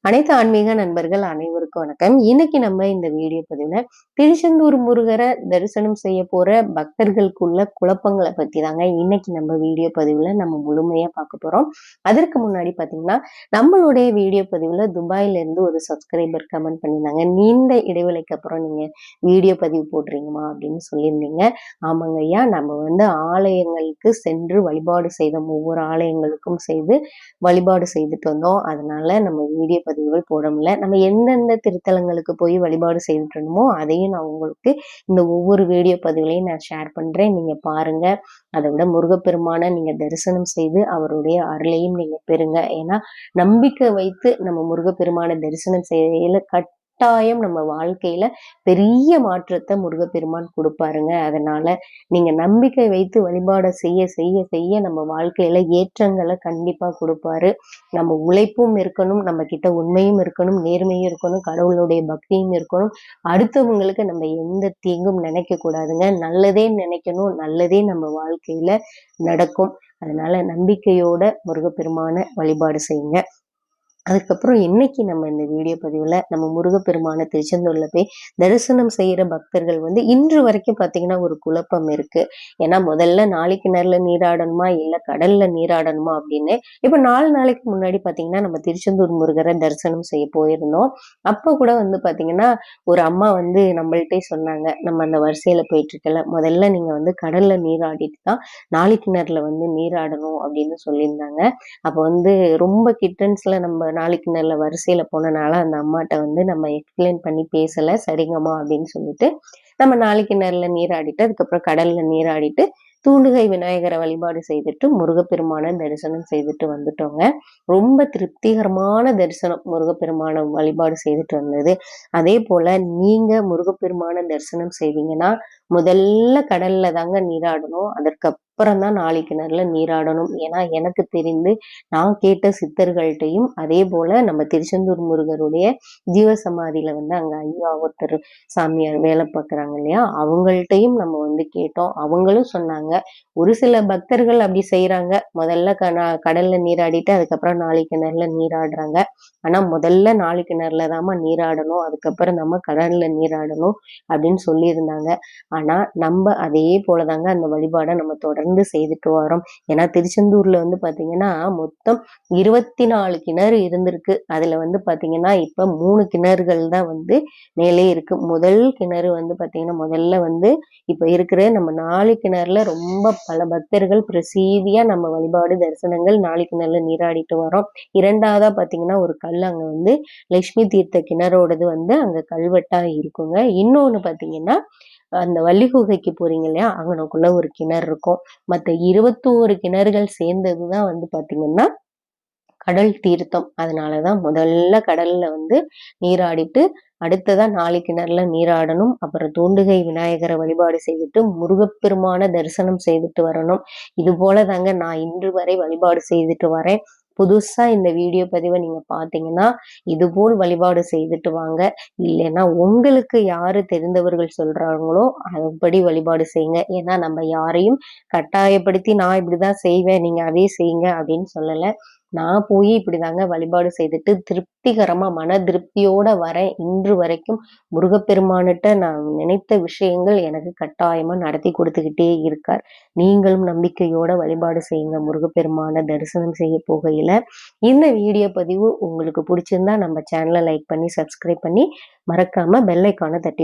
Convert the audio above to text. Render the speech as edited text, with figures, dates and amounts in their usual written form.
அனைத்து ஆன்மீக நண்பர்கள் அனைவருக்கும் வணக்கம். இன்னைக்கு நம்ம இந்த வீடியோ பதிவுல திருச்செந்தூர் முருகரை தரிசனம் செய்ய போற பக்தர்களுக்குள்ள குழப்பங்களை பத்தி தாங்க இன்னைக்கு நம்ம வீடியோ பதிவுல நம்ம முழுமையா பார்க்க போறோம். அதற்கு முன்னாடி பாத்தீங்கன்னா நம்மளுடைய வீடியோ பதிவுல துபாயில இருந்து ஒரு சப்ஸ்கிரைபர் கமெண்ட் பண்ணியிருந்தாங்க. நீண்ட இடைவெளிக்கு அப்புறம் நீங்க வீடியோ பதிவு போடுறீங்கம்மா அப்படின்னு சொல்லியிருந்தீங்க. ஆமாங்க ஐயா, நம்ம ஆலயங்களுக்கு சென்று வழிபாடு செய்தோம். ஒவ்வொரு ஆலயங்களுக்கும் செய்து வழிபாடு செய்துட்டு வந்தோம். அதனால நம்ம வீடியோ பதிவுகள் போட முடியல. நம்ம எந்தெந்த திருத்தலங்களுக்கு போய் வழிபாடு செய்துட்டு இருந்தோமோ அதையும் நான் உங்களுக்கு இந்த ஒவ்வொரு வீடியோ பதிவுலையும் நான் ஷேர் பண்றேன். நீங்க பாருங்க. அதை விட முருகப்பெருமான நீங்க தரிசனம் செய்து அவருடைய அருளையும் நீங்க பெறுங்க. ஏன்னா நம்பிக்கை வைத்து நம்ம முருகப்பெருமான தரிசனம் செய்யல கட்டாயம் நம்ம வாழ்க்கையில பெரிய மாற்றத்தை முருகப்பெருமான் கொடுப்பாருங்க. அதனால நீங்க நம்பிக்கை வைத்து வழிபாட செய்ய செய்ய செய்ய நம்ம வாழ்க்கையில ஏற்றங்களை கண்டிப்பா கொடுப்பாரு. நம்ம உழைப்பும் இருக்கணும், நம்ம கிட்ட உண்மையும் இருக்கணும், நேர்மையும் இருக்கணும், கடவுளுடைய பக்தியும் இருக்கணும். அடுத்தவங்களுக்கு நம்ம எந்த தீங்கும் நினைக்க கூடாதுங்க. நல்லதே நினைக்கணும், நல்லதே நம்ம வாழ்க்கையில நடக்கும். அதனால நம்பிக்கையோட முருகப்பெருமான வழிபாடு செய்யுங்க. அதுக்கப்புறம் இன்னைக்கு நம்ம இந்த வீடியோ பதிவுல நம்ம முருகப்பெருமான திருச்செந்தூர்ல போய் தரிசனம் செய்யற பக்தர்கள் இன்று வரைக்கும் பாத்தீங்கன்னா ஒரு குழப்பம் இருக்கு. ஏன்னா முதல்ல நாளைக்கு கிணறுல நீராடணுமா இல்ல கடல்ல நீராடணுமா அப்படின்னு. இப்ப 4 நாளைக்கு முன்னாடி பாத்தீங்கன்னா நம்ம திருச்செந்தூர் முருகரை தரிசனம் செய்ய போயிருந்தோம். அப்ப கூட பாத்தீங்கன்னா ஒரு அம்மா நம்மள்ட்டே சொன்னாங்க, நம்ம அந்த வரிசையில போயிட்டு இருக்கல, முதல்ல நீங்க கடல்ல நீராடிட்டு தான் நாளைக்கு கிணறுல நீராடணும் அப்படின்னு சொல்லியிருந்தாங்க. அப்ப ரொம்ப கிட்டன்ஸ்ல நம்ம நாளைக்கு நல்ல வரிசையில போனனால அந்த அம்மாட்ட நம்ம எக்ஸ்பிளைன் பண்ணி பேசல. சரிங்கம்மா அப்படின்னு சொல்லிட்டு நம்ம நாளைக்கு நல்ல நீராடிட்டு அதுக்கப்புறம் கடல்ல நீராடிட்டு தூண்டுகை விநாயகரை வழிபாடு செய்துட்டு முருகப்பெருமான தரிசனம் செய்துட்டு வந்துட்டோங்க. ரொம்ப திருப்திகரமான தரிசனம் முருகப்பெருமான வழிபாடு செய்துட்டு வந்தது. அதே போல நீங்க முருகப்பெருமான தரிசனம் செய்தீங்கன்னா முதல்ல கடல்ல தாங்க நீராடணும். அதற்கப்புறம் தான் நாளைக்கு கிணறுல நீராடணும். ஏன்னா எனக்கு தெரிந்து நான் கேட்ட சித்தர்கள்ட்டையும் அதே போல நம்ம திருச்செந்தூர் முருகருடைய ஜீவசமாதியில அங்க ஐயா ஒருத்தர் சாமியார் வேலை பார்க்குறாங்க இல்லையா, அவங்கள்ட்டையும் நம்ம கேட்டோம். அவங்களும் சொன்னாங்க ஒரு சில பக்தர்கள் அப்படி செய்யறாங்க. முதல்ல கடல்ல நீராடிட்டு அதுக்கப்புறம் நாளைக்கு கிணறுல நீராடுறாங்க. ஆனா முதல்ல நாளைக்கு கிணறுல தாமா நீராடணும், அதுக்கப்புறம் நம்ம கடல்ல நீராடணும் அப்படின்னு சொல்லியிருந்தாங்க. ஆனா நம்ம அதே போலதாங்க அந்த வழிபாடை நம்ம தொடர்ந்து செய்துட்டு வரோம். ஏன்னா திருச்செந்தூர்ல பாத்தீங்கன்னா மொத்தம் 24 கிணறு இருந்திருக்கு. அதுல பாத்தீங்கன்னா இப்ப 3 கிணறுகள் தான் மேலே இருக்கு. முதல் கிணறு பாத்தீங்கன்னா முதல்ல இப்ப இருக்கிற நம்ம 4 கிணறுல ரொம்ப பல பக்தர்கள் பிரசீதியா நம்ம வழிபாடு தரிசனங்கள் நாளைக்கு கிணறுல நீராடிட்டு வரோம். இரண்டாவதா பாத்தீங்கன்னா ஒரு கல் அங்க லட்சுமி தீர்த்த கிணறோடது அங்க கல்வெட்டா இருக்குங்க. இன்னொன்னு பாத்தீங்கன்னா அந்த வள்ளி குகைக்கு போறீங்க இல்லையா, அங்கனக்குள்ள ஒரு கிணறு இருக்கும். மத்த 21 கிணறுகள் சேர்ந்ததுதான் பாத்தீங்கன்னா கடல் தீர்த்தம். அதனாலதான் முதல்ல கடல்ல நீராடிட்டு அடுத்ததா நாளைக்கு கிணறுல நீராடணும். அப்புறம் தூண்டுகை விநாயகரை வழிபாடு செய்துட்டு முருகப்பெருமான தரிசனம் செய்துட்டு வரணும். இது போல தாங்க நான் இன்று வரை வழிபாடு செய்துட்டு வரேன். புதுசா இந்த வீடியோ பதிவை நீங்க பாத்தீங்கன்னா இது போல் வழிபாடு செய்துட்டு வாங்க. இல்லைன்னா உங்களுக்கு யாரு தெரிந்தவர்கள் சொல்றாங்களோ அதுபடி வழிபாடு செய்யுங்க. ஏன்னா நம்ம யாரையும் கட்டாயப்படுத்தி நான் இப்படிதான் செய்வேன் நீங்க அதே செய்யுங்க அப்படின்னு சொல்லல. நான் போய் இப்படிதாங்க வழிபாடு செய்துட்டு திருப்திகரமா மன திருப்தியோட வரேன். இன்று வரைக்கும் முருகப்பெருமானிட்ட நான் நினைத்த விஷயங்கள் எனக்கு கட்டாயமா நடத்தி கொடுத்துக்கிட்டே இருக்கார். நீங்களும் நம்பிக்கையோட வழிபாடு செய்யுங்க. முருகப்பெருமான தரிசனம் செய்ய போகையில இந்த வீடியோ பதிவு உங்களுக்கு பிடிச்சிருந்தா நம்ம சேனலை லைக் பண்ணி சப்ஸ்கிரைப் பண்ணி மறக்காம பெல் ஐக்கானை தட்டி